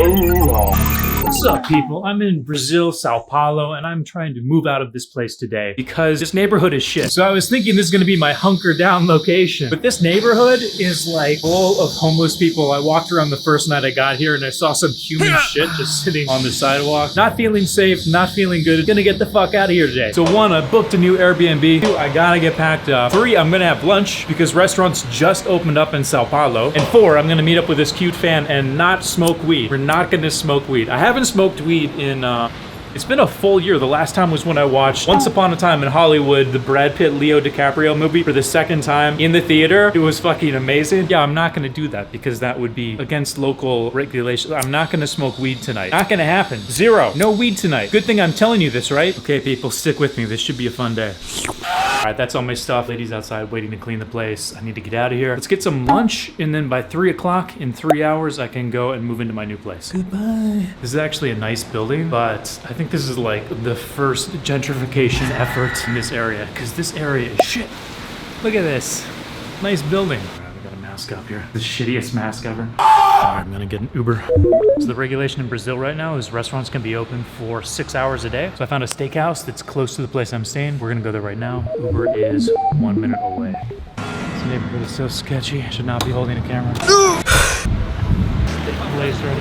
What's up, people? I'm in Brazil, Sao Paulo, and I'm trying to move out of this place today because this neighborhood is shit. So I was thinking this is gonna be my hunker down location, but this neighborhood is like full of homeless people. I walked around the first night I got here and I saw some human shit just sitting on the sidewalk. Not feeling safe, not feeling good. Gonna get the fuck out of here today. So 1, I booked a new Airbnb. 2, I gotta get packed up. 3, I'm gonna have lunch because restaurants just opened up in Sao Paulo. And 4, I'm gonna meet up with this cute fan and not smoke weed. We're not gonna smoke weed. I haven't smoked weed in it's been a full year. The last time was when I watched Once Upon a Time in Hollywood, the Brad Pitt Leo DiCaprio movie, for the second time in the theater. It was fucking amazing. Yeah, I'm not gonna do that because that would be against local regulations. I'm not gonna smoke weed tonight. Not gonna happen. 0. No weed tonight. Good thing I'm telling you this, right? Okay, people, stick with me. This should be a fun day. All right, that's all my stuff. Ladies outside waiting to clean the place. I need to get out of here. Let's get some lunch, and then by 3 o'clock, in 3 hours, I can go and move into my new place. Goodbye. This is actually a nice building, but I think this is like the first gentrification effort in this area, because this area is shit. Look at this. Nice building. All right, we got a mask up here. The shittiest mask ever. All right, I'm gonna get an Uber. So the regulation in Brazil right now is restaurants can be open for 6 hours a day. So I found a steakhouse that's close to the place I'm staying. We're gonna go there right now. Uber is 1 minute away. This neighborhood is so sketchy. I should not be holding a camera.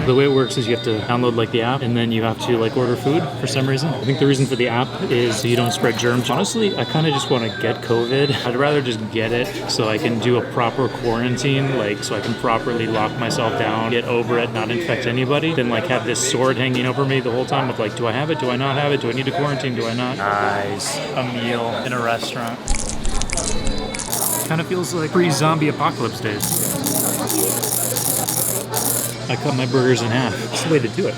The way it works is you have to download like the app and then you have to like order food for some reason. I think the reason for the app is so you don't spread germs. Honestly, I kind of just want to get COVID. I'd rather just get it so I can do a proper quarantine, like so I can properly lock myself down, get over it, not infect anybody, than like have this sword hanging over me the whole time of like, do I have it? Do I not have it? Do I need to quarantine? Do I not? Nice. A meal in a restaurant. Kind of feels like pre-zombie apocalypse days. I cut my burgers in half. That's the way to do it.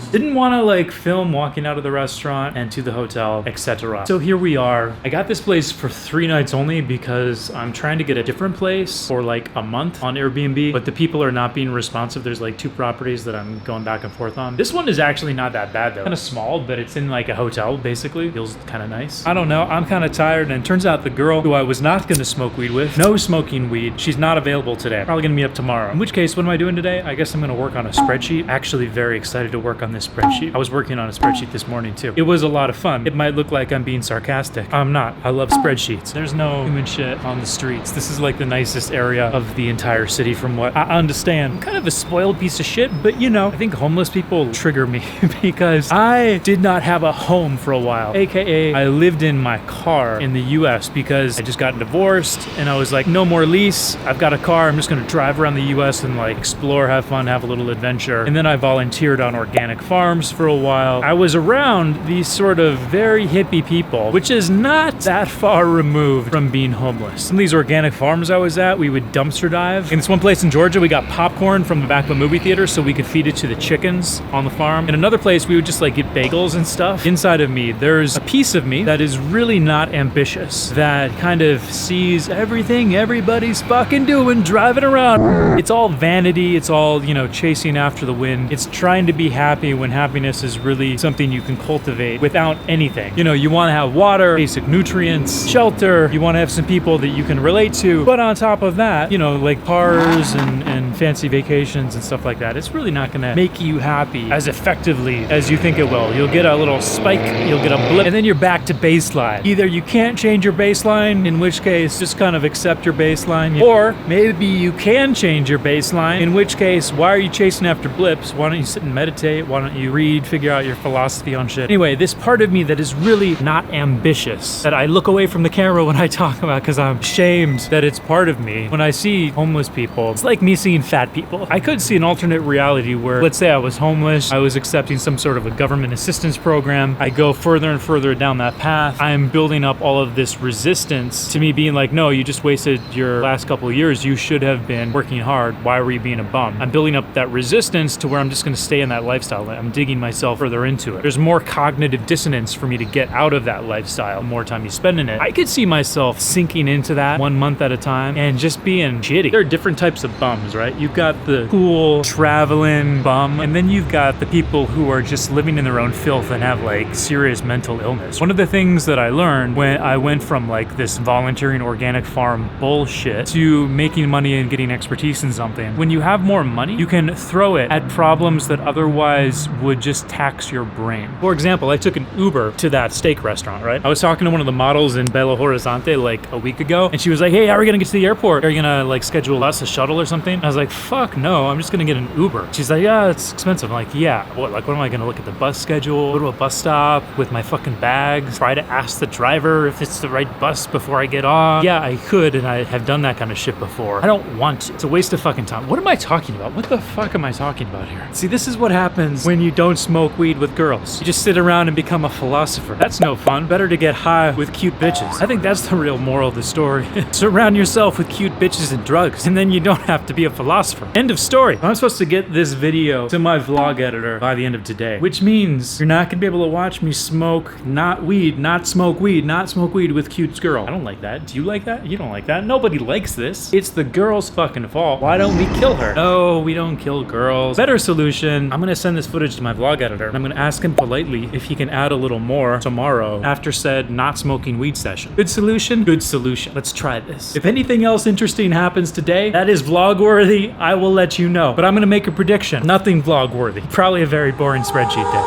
Didn't want to like film walking out of the restaurant and to the hotel, etc. So here we are. I got this place for 3 nights only because I'm trying to get a different place for like a month on Airbnb, but the people are not being responsive. There's like 2 properties that I'm going back and forth on. This one is actually not that bad though. Kind of small, but it's in like a hotel basically. Feels kind of nice. I don't know. I'm kind of tired, and it turns out the girl who I was not going to smoke weed with, no smoking weed, she's not available today. Probably going to meet up tomorrow. In which case, what am I doing today? I guess I'm going to work on a spreadsheet. Actually very excited to work on this spreadsheet. I was working on a spreadsheet this morning too. It was a lot of fun. It might look like I'm being sarcastic. I'm not. I love spreadsheets. There's no human shit on the streets. This is like the nicest area of the entire city from what I understand. I'm kind of a spoiled piece of shit, but you know, I think homeless people trigger me because I did not have a home for a while. AKA, I lived in my car in the US because I just got divorced and I was like, no more lease. I've got a car. I'm just gonna drive around the US and like explore, have fun, have a little adventure. And then I volunteered on organic farms for a while. I was around these sort of very hippie people, which is not that far removed from being homeless. Some of these organic farms I was at, we would dumpster dive. In this one place in Georgia, we got popcorn from the back of a movie theater so we could feed it to the chickens on the farm. In another place, we would just like get bagels and stuff. Inside of me, there's a piece of me that is really not ambitious, that kind of sees everything everybody's fucking doing, driving around. It's all vanity. It's all, you know, chasing after the wind. It's trying to be happy when happiness is really something you can cultivate without anything. You know, you want to have water, basic nutrients, shelter, you want to have some people that you can relate to, but on top of that, you know, like cars and fancy vacations and stuff like that, it's really not going to make you happy as effectively as you think it will. You'll get a little spike, you'll get a blip, and then you're back to baseline. Either you can't change your baseline, in which case just kind of accept your baseline, or maybe you can change your baseline, in which case, why are you chasing after blips? Why don't you sit and meditate? Why don't you read, figure out your philosophy on shit? Anyway, this part of me that is really not ambitious, that I look away from the camera when I talk about because I'm ashamed that it's part of me. When I see homeless people, it's like me seeing fat people. I could see an alternate reality where, let's say I was homeless, I was accepting some sort of a government assistance program, I go further and further down that path, I'm building up all of this resistance to me being like, no, you just wasted your last couple of years, you should have been working hard, why were you being a bum? I'm building up that resistance to where I'm just going to stay in that lifestyle. I'm digging myself further into it. There's more cognitive dissonance for me to get out of that lifestyle. The more time you spend in it, I could see myself sinking into that 1 month at a time and just being shitty. There are different types of bums, right? You've got the cool traveling bum, and then you've got the people who are just living in their own filth and have like serious mental illness. One of the things that I learned when I went from like this volunteering organic farm bullshit to making money and getting expertise in something, when you have more money, you can throw it at problems that otherwise would just tax your brain. For example, I took an Uber to that steak restaurant, right? I was talking to one of the models in Belo Horizonte like a week ago, and she was like, hey, how are we gonna get to the airport? Are you gonna like schedule us a shuttle or something? I was like, fuck no, I'm just gonna get an Uber. She's like, yeah, it's expensive. I'm like, yeah, what am I gonna look at the bus schedule, go to a bus stop with my fucking bags, try to ask the driver if it's the right bus before I get off? Yeah, I could, and I have done that kind of shit before. I don't want to. It's a waste of fucking time. What am I talking about? What the fuck am I talking about here? See, this is what happens when you don't smoke weed with girls. You just sit around and become a philosopher. That's no fun. Better to get high with cute bitches. I think that's the real moral of the story. Surround yourself with cute bitches and drugs, and then you don't have to be a philosopher. End of story. I'm supposed to get this video to my vlog editor by the end of today, which means you're not gonna be able to watch me smoke not smoke weed with cute girl. I don't like that. Do you like that? You don't like that. Nobody likes this. It's the girl's fucking fault. Why don't we kill her? No, we don't kill girls. Better solution. I'm gonna send this footage to my vlog editor, and I'm gonna ask him politely if he can add a little more tomorrow after said not smoking weed session. Good solution? Good solution. Let's try this. If anything else interesting happens today that is vlog worthy, I will let you know. But I'm gonna make a prediction. Nothing vlog worthy. Probably a very boring spreadsheet day.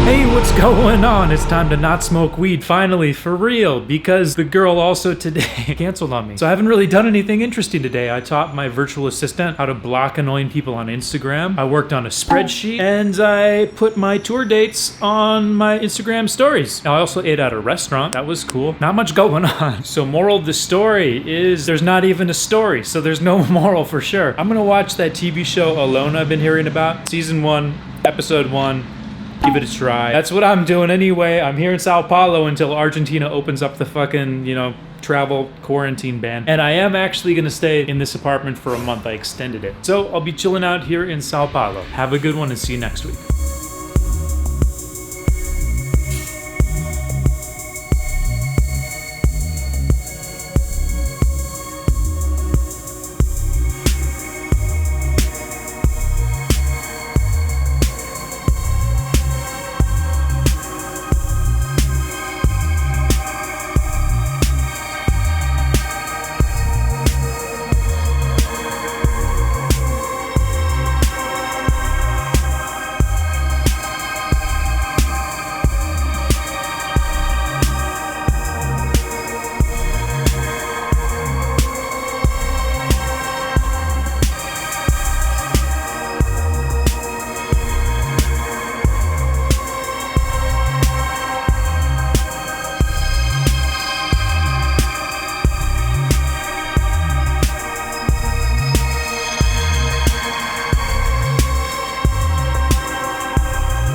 Hey, what's going on? It's time to not smoke weed, finally, for real, because the girl also today canceled on me. So I haven't really done anything interesting today. I taught my virtual assistant how to block annoying people on Instagram. I worked on a spreadsheet, and I put my tour dates on my Instagram stories. Now, I also ate at a restaurant. That was cool. Not much going on. So moral of the story is there's not even a story, so there's no moral for sure. I'm gonna watch that TV show Alone I've been hearing about. Season 1, episode 1. Give it a try. That's what I'm doing anyway. I'm here in Sao Paulo until Argentina opens up the fucking, travel quarantine ban. And I am actually gonna stay in this apartment for a month. I extended it. So I'll be chilling out here in Sao Paulo. Have a good one and see you next week.